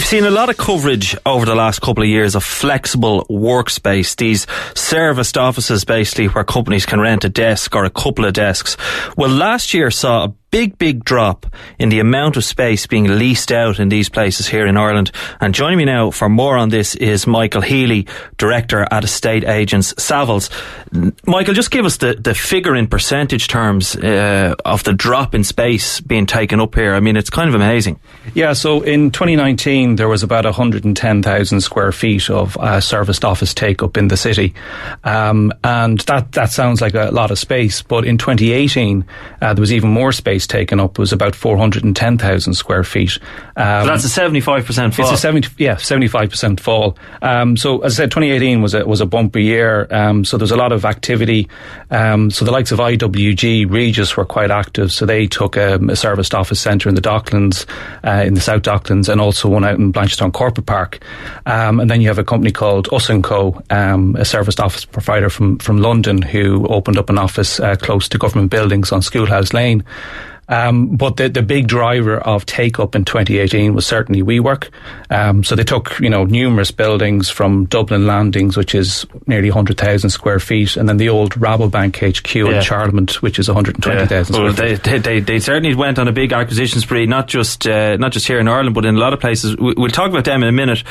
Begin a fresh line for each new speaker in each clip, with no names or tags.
seen a lot of coverage over the last couple of years of flexible workspace, these serviced offices basically where companies can rent a desk or a couple of desks. Well, last year saw a big drop in the amount of space being leased out in these places here in Ireland. And joining me now for more on this is Michael Healy, Director at Estate Agents Savills. Michael, just give us the figure in percentage terms of the drop in space being taken up here. I mean, it's kind of amazing.
Yeah, so in 2019 there was about 110,000 square feet of serviced office take-up in the city. And that sounds like a lot of space, but in 2018 there was even more space taken up. It was about 410,000 square feet.
So that's a 75% fall.
It's a 75% fall. So as I said, 2018 was a bumper year. So there's a lot of activity. So the likes of IWG, Regis were quite active. So they took a serviced office centre in the Docklands, in the South Docklands, and also one out in Blanchardstown Corporate Park. And then you have a company called Us & Co, a serviced office provider from London, who opened up an office close to government buildings on Schoolhouse Lane. But the big driver of take-up in 2018 was certainly WeWork. So they took, numerous buildings from Dublin Landings, which is nearly 100,000 square feet, and then the old Rabobank HQ in Charlemont, which is 120,000 square feet.
They certainly went on a big acquisition spree, not just here in Ireland, but in a lot of places. We'll talk about them in a minute.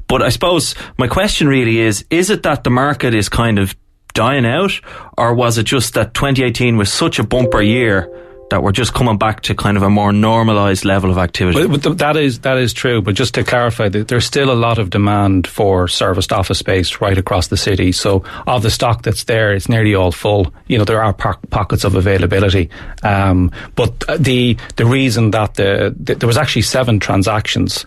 But I suppose my question really is it that the market is kind of dying out, or was it just that 2018 was such a bumper year that we're just coming back to kind of a more normalised level of activity?
But that is true. But just to clarify, there's still a lot of demand for serviced office space right across the city. So of the stock that's there, it's nearly all full. There are pockets of availability. But the reason that there was actually 7 transactions,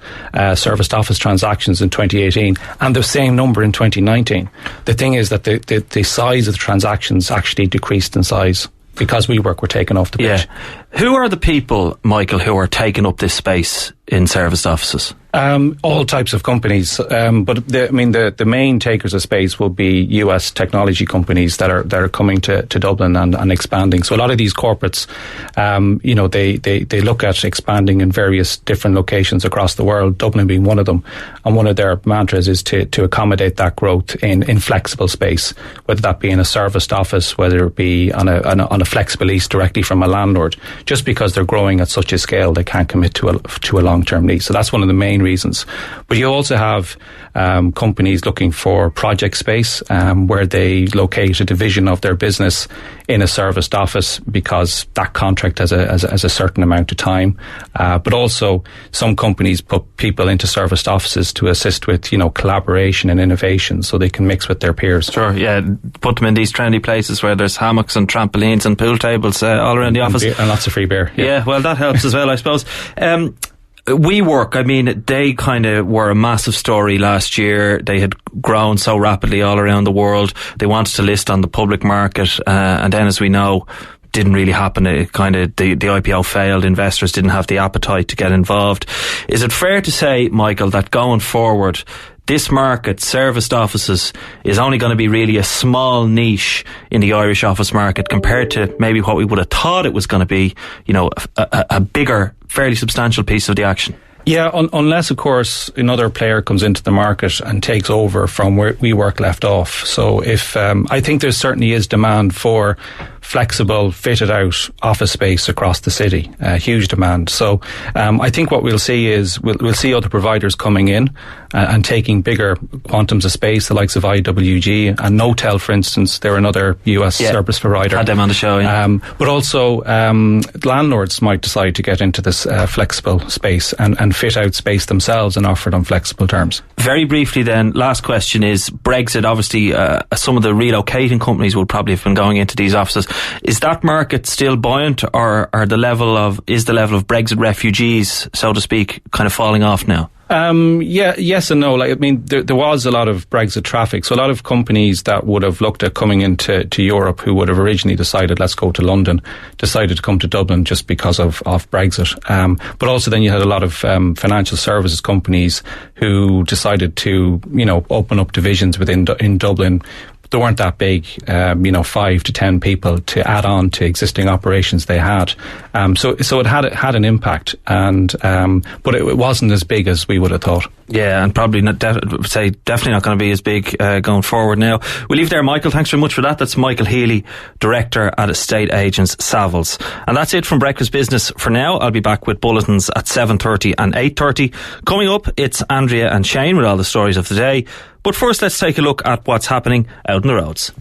serviced office transactions in 2018, and the same number in 2019. The thing is that the size of the transactions actually decreased in size, because WeWork were taken off the pitch.
Yeah. Who are the people, Michael, who are taking up this space in serviced offices?
All types of companies, but the main takers of space will be US technology companies that are coming to Dublin and expanding. So a lot of these corporates, they look at expanding in various different locations across the world, Dublin being one of them. And one of their mantras is to accommodate that growth in flexible space, whether that be in a serviced office, whether it be on a flexible lease directly from a landlord. Just because they're growing at such a scale, they can't commit to a long-term lease. So that's one of the main reasons. But you also have companies looking for project space, where they locate a division of their business in a serviced office because that contract has a certain amount of time. But also some companies put people into serviced offices to assist with collaboration and innovation, so they can mix with their peers.
Sure, yeah. Put them in these trendy places where there's hammocks and trampolines and pool tables all around the office.
And lots of free beer.
Yeah, well, that helps as well, I suppose. WeWork, they kind of were a massive story last year. They had grown so rapidly all around the world. They wanted to list on the public market, and then, as we know, didn't really happen. It kind of, the IPO failed. Investors didn't have the appetite to get involved. Is it fair to say, Michael, that going forward, this market, serviced offices, is only going to be really a small niche in the Irish office market compared to maybe what we would have thought it was going to be, a bigger, fairly substantial piece of the action?
Yeah, unless, of course, another player comes into the market and takes over from where WeWork left off. So if I think there certainly is demand for flexible, fitted out office space across the city, huge demand. So I think what we'll see is we'll see other providers coming in and taking bigger quantums of space, the likes of IWG and Notel, for instance. They're another US service provider.
Had them on the show. Yeah.
But also landlords might decide to get into this flexible space and fit out space themselves and offer it on flexible terms.
Very briefly then, last question is Brexit. Obviously, some of the relocating companies will probably have been going into these offices. Is that market still buoyant, or is the level of Brexit refugees, so to speak, kind of falling off now?
Yes and no. There was a lot of Brexit traffic. So a lot of companies that would have looked at coming into Europe, who would have originally decided, let's go to London, decided to come to Dublin just because of Brexit. But also then you had a lot of financial services companies who decided to, open up divisions in Dublin, they weren't that big, 5 to 10 people to add on to existing operations they had. So it had an impact, and but it wasn't as big as we would have thought.
Yeah, and probably definitely not going to be as big going forward now. We'll leave there, Michael. Thanks very much for that. That's Michael Healy, Director at Estate Agents Savills. And that's it from Breakfast Business for now. I'll be back with bulletins at 7:30 and 8:30. Coming up, it's Andrea and Shane with all the stories of the day. But first, let's take a look at what's happening out on the roads.